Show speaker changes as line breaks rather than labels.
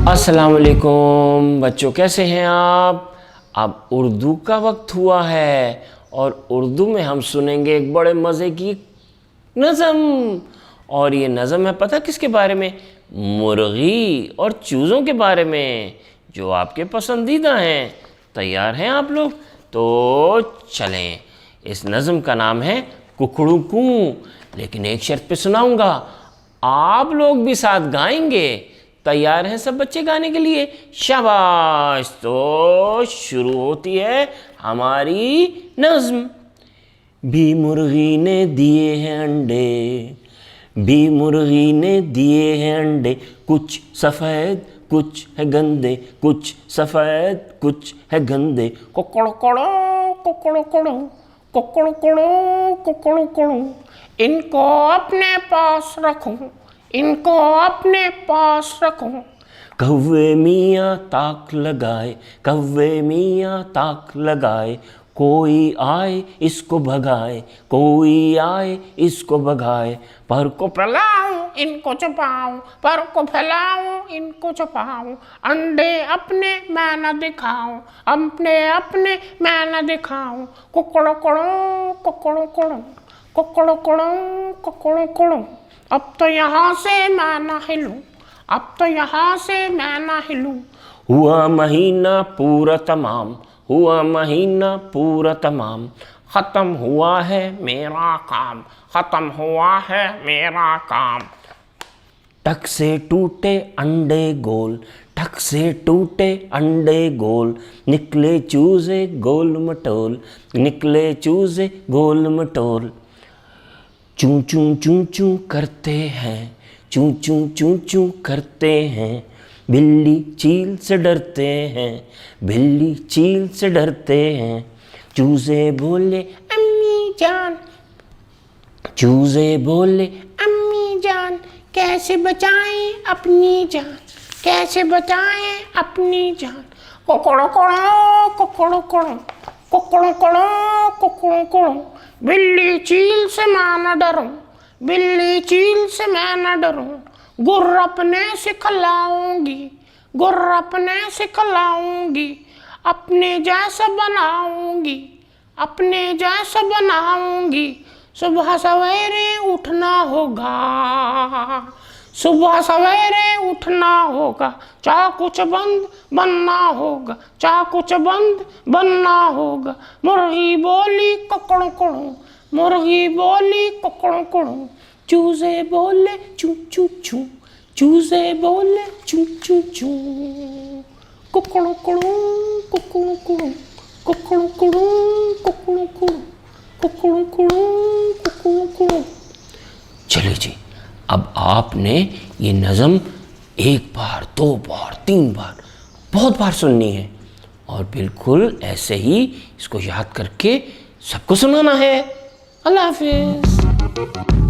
अस्सलाम वालेकुम बच्चों, कैसे हैं आप? अब उर्दू का वक्त हुआ है और उर्दू में हम सुनेंगे एक बड़े मज़े की नज़म। और ये नज़म है पता किसके बारे में? मुर्गी और चूज़ों के बारे में, जो आपके पसंदीदा हैं। तैयार हैं आप लोग? तो चलें। इस नज़म का नाम है कुकड़ू कू। लेकिन एक शर्त पे सुनाऊंगा, आप लोग भी साथ गाएंगे। तैयार हैं सब बच्चे गाने के लिए? शाबाश। तो शुरू होती है हमारी नज़्म। भी मुर्गी ने दिए हैं अंडे, भी मुर्गी ने दिए हैं अंडे, कुछ सफ़ेद कुछ है गंदे, कुछ सफ़ेद कुछ है गंदे। कुकड़ू कुकड़ू कुकड़ू कुकड़ू कुकड़ू कुकड़ू कुकड़ू कुकड़ू, इनको अपने पास रखो, इनको अपने पास रखो। कौवे मियाँ ताक लगाए, कौवे मियाँ ताक लगाए, कोई आए इसको भगाए, कोई आए इसको भगाए। पर को फैलाऊं इनको छुपाऊं, पर को फैलाऊं इनको छुपाऊं, अंडे अपने मैं न दिखाऊं, अपने अपने मैं न दिखाऊं। कुकड़ू कुकड़ू कुकड़ू कुकड़ू कुकड़ू कुकड़ू कुकड़ू कुकड़ू, अब तो यहाँ से मैं ना हिलूं, अब तो यहाँ से मैं ना हिलूं। हुआ महीना पूरा तमाम, हुआ महीना पूरा तमाम, ख़त्म हुआ है मेरा काम, ख़त्म हुआ है मेरा काम। टक से टूटे अंडे गोल, टक से टूटे अंडे गोल, निकले चूज़े गोल मटोल, निकले चूज़े गोल मटोल। चूं चूं चूं चूं करते हैं, चूं चूं चूं चूं करते हैं, बिल्ली चील से डरते हैं, बिल्ली चील से डरते हैं। चूज़े बोले अम्मी जान, चूज़े बोले अम्मी जान, कैसे बचाएं अपनी जान, कैसे बचाएं अपनी जान। कुकड़ू कुकड़ू कुकड़ू कुकड़ू कुकड़ू कुकड़ू कुकड़ू कुकड़ू, बिल्ली चील से मैं न डरूं, बिल्ली चील से मैं न डरूं। गुर्र अपने सिखलाऊंगी, गुर्र अपने सिखलाऊंगी, अपने जैसा बनाऊंगी, अपने जैसा बनाऊंगी। सुबह सवेरे उठना होगा, सुबह सवेरे उठना होगा, चाकू चबंद बनना होगा, चाकू चबंद बनना होगा। मुर्गी बोली कुकड़ू कुकड़ू, मुर्गी बोली कुकड़ू कुकड़ू, चूज़े बोले चू चू चू, चूज़े बोले चू चू चू। कुकड़ू कुकड़ू कुकड़ू कुकड़ू कुकड़ू कुकड़ू कुकड़ू कुकड़ू कुकड़ू कुकड़ू कुकड़ू कुकड़ू। चलिए जी, अब आपने ये नज़म एक बार, दो बार, तीन बार, बहुत बार सुननी है और बिल्कुल ऐसे ही इसको याद करके सबको सुनाना है। अल्लाह हाफिज़।